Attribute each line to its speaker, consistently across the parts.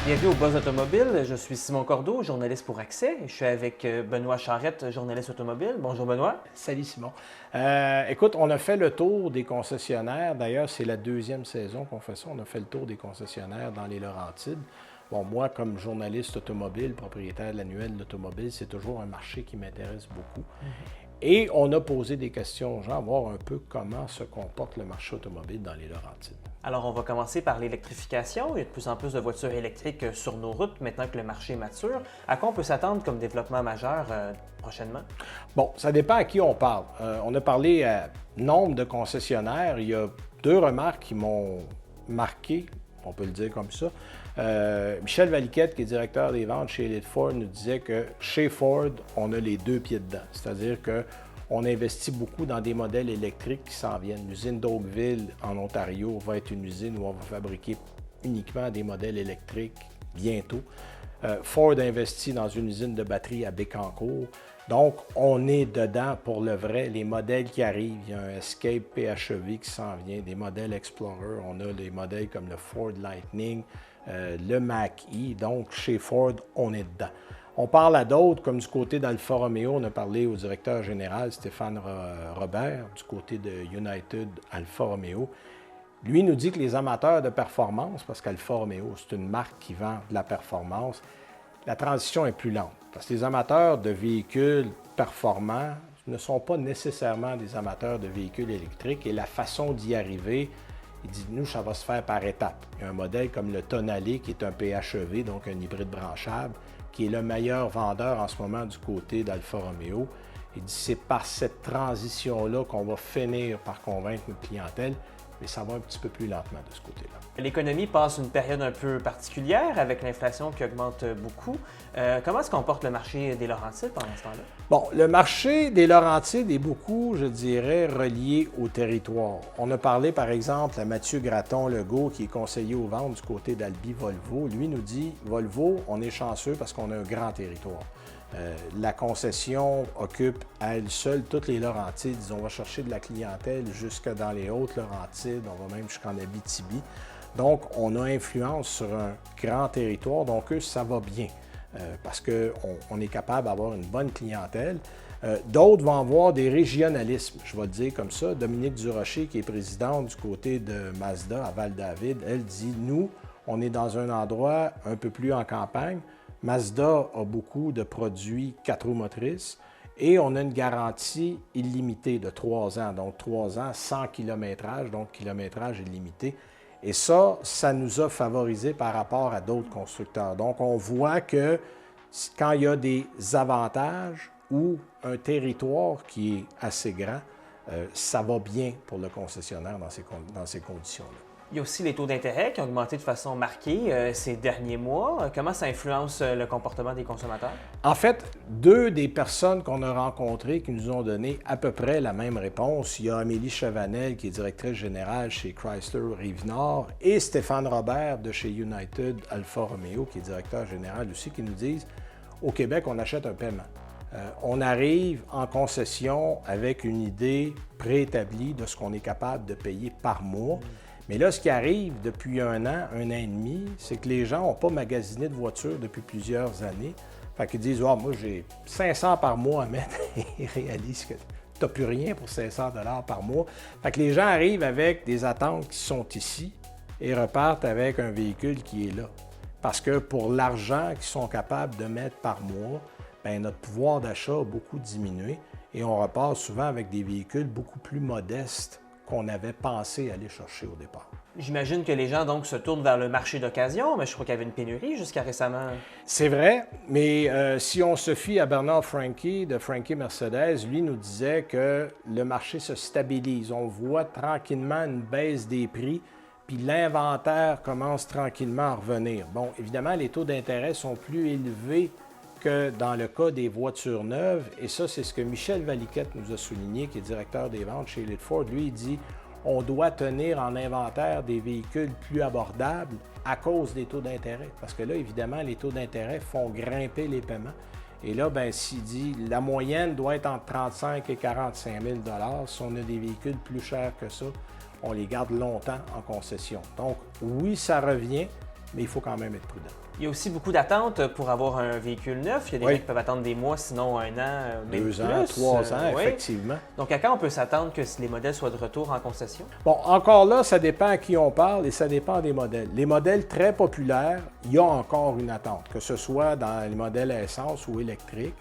Speaker 1: Bienvenue au Buzz Automobile. Je suis Simon Cordeau, journaliste pour Accès. Je suis avec Benoît Charette, journaliste automobile. Bonjour Benoît.
Speaker 2: Salut Simon. Écoute, on a fait le tour des concessionnaires. D'ailleurs, c'est la deuxième saison qu'on fait ça. On a fait le tour des concessionnaires dans les Laurentides. Bon, moi, comme journaliste automobile, propriétaire de l'annuel de l'automobile, c'est toujours un marché qui m'intéresse beaucoup. Et on a posé des questions aux gens, voir un peu comment se comporte le marché automobile dans les Laurentides.
Speaker 1: Alors, on va commencer par l'électrification. Il y a de plus en plus de voitures électriques sur nos routes maintenant que le marché est mature. À quoi on peut s'attendre comme développement majeur prochainement?
Speaker 2: Bon, ça dépend à qui on parle. On a parlé à nombre de concessionnaires. Il y a deux remarques qui m'ont marqué, on peut le dire comme ça. Michel Valiquette, qui est directeur des ventes chez Elite Ford, nous disait que chez Ford, on a les deux pieds dedans. C'est-à-dire qu'on investit beaucoup dans des modèles électriques qui s'en viennent. L'usine d'Oakville, en Ontario, va être une usine où on va fabriquer uniquement des modèles électriques bientôt. Ford investit dans une usine de batterie à Bécancour. Donc, on est dedans pour le vrai. Les modèles qui arrivent, il y a un Escape PHEV qui s'en vient, des modèles Explorer. On a des modèles comme le Ford Lightning, le Mach-E. Donc, chez Ford, on est dedans. On parle à d'autres, comme du côté d'Alfa Romeo, on a parlé au directeur général Stéphane Robert, du côté de United Alfa Romeo. Lui nous dit que les amateurs de performance, parce qu'Alfa Romeo, c'est une marque qui vend de la performance, la transition est plus lente. Parce que les amateurs de véhicules performants ne sont pas nécessairement des amateurs de véhicules électriques et la façon d'y arriver, il dit, nous, ça va se faire par étapes. Il y a un modèle comme le Tonale, qui est un PHEV, donc un hybride branchable, qui est le meilleur vendeur en ce moment du côté d'Alfa Romeo. Il dit, c'est par cette transition-là qu'on va finir par convaincre notre clientèle, mais ça va un petit peu plus lentement de ce côté-là.
Speaker 1: L'économie passe une période un peu particulière avec l'inflation qui augmente beaucoup. Comment se comporte le marché des Laurentides pendant ce temps-là?
Speaker 2: Bon, le marché des Laurentides est beaucoup, je dirais, relié au territoire. On a parlé, par exemple, à Mathieu Gratton-Legault, qui est conseiller aux ventes du côté d'Albi Volvo. Lui nous dit, Volvo, on est chanceux parce qu'on a un grand territoire. La concession occupe à elle seule toutes les Laurentides. On va chercher de la clientèle jusque dans les Hautes-Laurentides, on va même jusqu'en Abitibi. Donc, on a influence sur un grand territoire, donc eux, ça va bien parce qu'on est capable d'avoir une bonne clientèle. D'autres vont avoir des régionalismes, je vais le dire comme ça. Dominique Durocher, qui est présidente du côté de Mazda à Val-David, elle dit, nous, on est dans un endroit un peu plus en campagne. Mazda a beaucoup de produits 4 roues motrices et on a une garantie illimitée de 3 ans. Donc, 3 ans, sans kilométrage, donc kilométrage illimité. Et ça nous a favorisé par rapport à d'autres constructeurs. Donc, on voit que quand il y a des avantages ou un territoire qui est assez grand, ça va bien pour le concessionnaire dans ces conditions-là.
Speaker 1: Il y a aussi les taux d'intérêt qui ont augmenté de façon marquée ces derniers mois. Comment ça influence le comportement des consommateurs?
Speaker 2: En fait, deux des personnes qu'on a rencontrées qui nous ont donné à peu près la même réponse, il y a Amélie Chavanel, qui est directrice générale chez Chrysler Rive-Nord, et Stéphane Robert de chez United Alfa Romeo, qui est directeur général aussi, qui nous disent au Québec, on achète un paiement. On arrive en concession avec une idée préétablie de ce qu'on est capable de payer par mois. Mais là, ce qui arrive depuis un an et demi, c'est que les gens n'ont pas magasiné de voiture depuis plusieurs années. Fait qu'ils disent, moi, j'ai 500 par mois à mettre. Ils réalisent que tu n'as plus rien pour 500 $ par mois. Fait que les gens arrivent avec des attentes qui sont ici et repartent avec un véhicule qui est là. Parce que pour l'argent qu'ils sont capables de mettre par mois, bien, notre pouvoir d'achat a beaucoup diminué et on repart souvent avec des véhicules beaucoup plus modestes qu'on avait pensé aller chercher au départ.
Speaker 1: J'imagine que les gens donc se tournent vers le marché d'occasion, mais je crois qu'il y avait une pénurie jusqu'à récemment.
Speaker 2: C'est vrai, mais si on se fie à Bernard Franke de Franke Mercedes, lui nous disait que le marché se stabilise. On voit tranquillement une baisse des prix, puis l'inventaire commence tranquillement à revenir. Bon, évidemment, les taux d'intérêt sont plus élevés que dans le cas des voitures neuves, et ça, c'est ce que Michel Valiquette nous a souligné, qui est directeur des ventes chez Elite Ford. Lui, il dit, on doit tenir en inventaire des véhicules plus abordables à cause des taux d'intérêt. Parce que là, évidemment, les taux d'intérêt font grimper les paiements. Et là, bien, s'il dit, la moyenne doit être entre 35 et 45 000 $. Si on a des véhicules plus chers que ça, on les garde longtemps en concession. Donc, oui, ça revient, mais il faut quand même être prudent.
Speaker 1: Il y a aussi beaucoup d'attentes pour avoir un véhicule neuf. Il y a des gens qui peuvent attendre des mois, sinon 1 an, même
Speaker 2: 2 ans,
Speaker 1: plus.
Speaker 2: 3 ans,
Speaker 1: Oui.
Speaker 2: effectivement.
Speaker 1: Donc, à quand on peut s'attendre que les modèles soient de retour en concession?
Speaker 2: Bon, encore là, ça dépend à qui on parle et ça dépend des modèles. Les modèles très populaires, il y a encore une attente, que ce soit dans les modèles à essence ou électriques.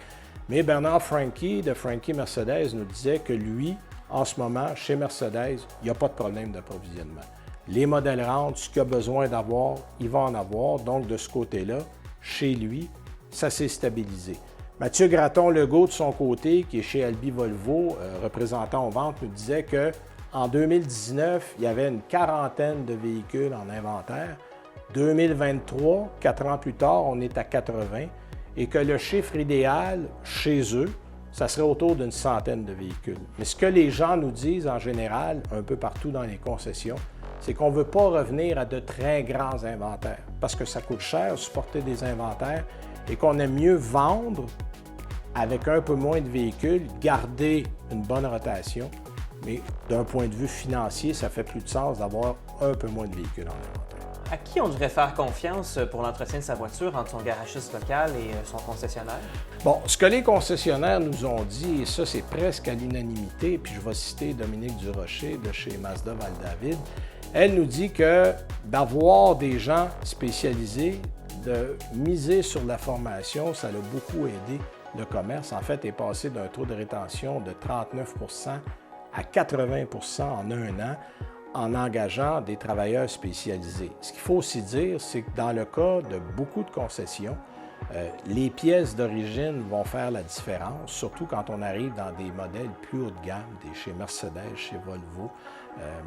Speaker 2: Mais Bernard Franke de Franke Mercedes nous disait que lui, en ce moment, chez Mercedes, il n'y a pas de problème d'approvisionnement. Les modèles rentrent, ce qu'il a besoin d'avoir, il va en avoir. Donc, de ce côté-là, chez lui, ça s'est stabilisé. Mathieu Gratton-Legault, de son côté, qui est chez Albi Volvo, représentant aux ventes, nous disait qu'en 2019, il y avait une quarantaine de véhicules en inventaire. 2023, 4 ans plus tard, on est à 80 et que le chiffre idéal chez eux, ça serait autour d'une centaine de véhicules. Mais ce que les gens nous disent en général, un peu partout dans les concessions, c'est qu'on ne veut pas revenir à de très grands inventaires parce que ça coûte cher supporter des inventaires et qu'on aime mieux vendre avec un peu moins de véhicules, garder une bonne rotation, mais d'un point de vue financier, ça fait plus de sens d'avoir un peu moins de véhicules en inventaire.
Speaker 1: À qui on devrait faire confiance pour l'entretien de sa voiture entre son garagiste local et son concessionnaire?
Speaker 2: Bon, ce que les concessionnaires nous ont dit, et ça c'est presque à l'unanimité, puis je vais citer Dominique Durocher de chez Mazda Val-David, elle nous dit que d'avoir des gens spécialisés, de miser sur la formation, ça a beaucoup aidé le commerce. En fait, est passé d'un taux de rétention de 39 à 80 en un an en engageant des travailleurs spécialisés. Ce qu'il faut aussi dire, c'est que dans le cas de beaucoup de concessions, les pièces d'origine vont faire la différence, surtout quand on arrive dans des modèles plus haut de gamme, chez Mercedes, chez Volvo,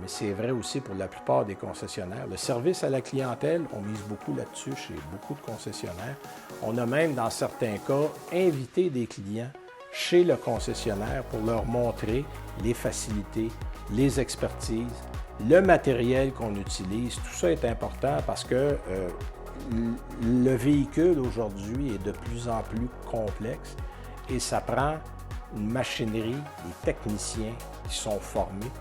Speaker 2: mais c'est vrai aussi pour la plupart des concessionnaires. Le service à la clientèle, on mise beaucoup là-dessus chez beaucoup de concessionnaires. On a même, dans certains cas, invité des clients chez le concessionnaire pour leur montrer les facilités, les expertises, le matériel qu'on utilise. Tout ça est important parce que le véhicule aujourd'hui est de plus en plus complexe et ça prend une machinerie, des techniciens qui sont formés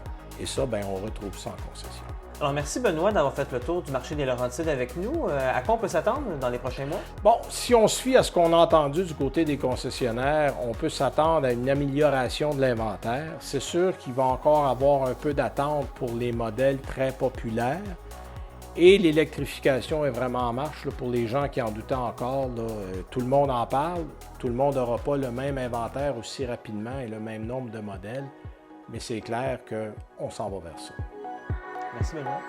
Speaker 2: et ça, bien, on retrouve ça en concession.
Speaker 1: Alors, merci Benoît d'avoir fait le tour du marché des Laurentides avec nous. À quoi on peut s'attendre dans les prochains mois?
Speaker 2: Bon, si on se fie à ce qu'on a entendu du côté des concessionnaires, on peut s'attendre à une amélioration de l'inventaire. C'est sûr qu'il va encore avoir un peu d'attente pour les modèles très populaires. Et l'électrification est vraiment en marche là, pour les gens qui en doutaient encore. Là, tout le monde en parle. Tout le monde n'aura pas le même inventaire aussi rapidement et le même nombre de modèles. Mais c'est clair qu'on s'en va vers ça.
Speaker 1: Merci Benoît.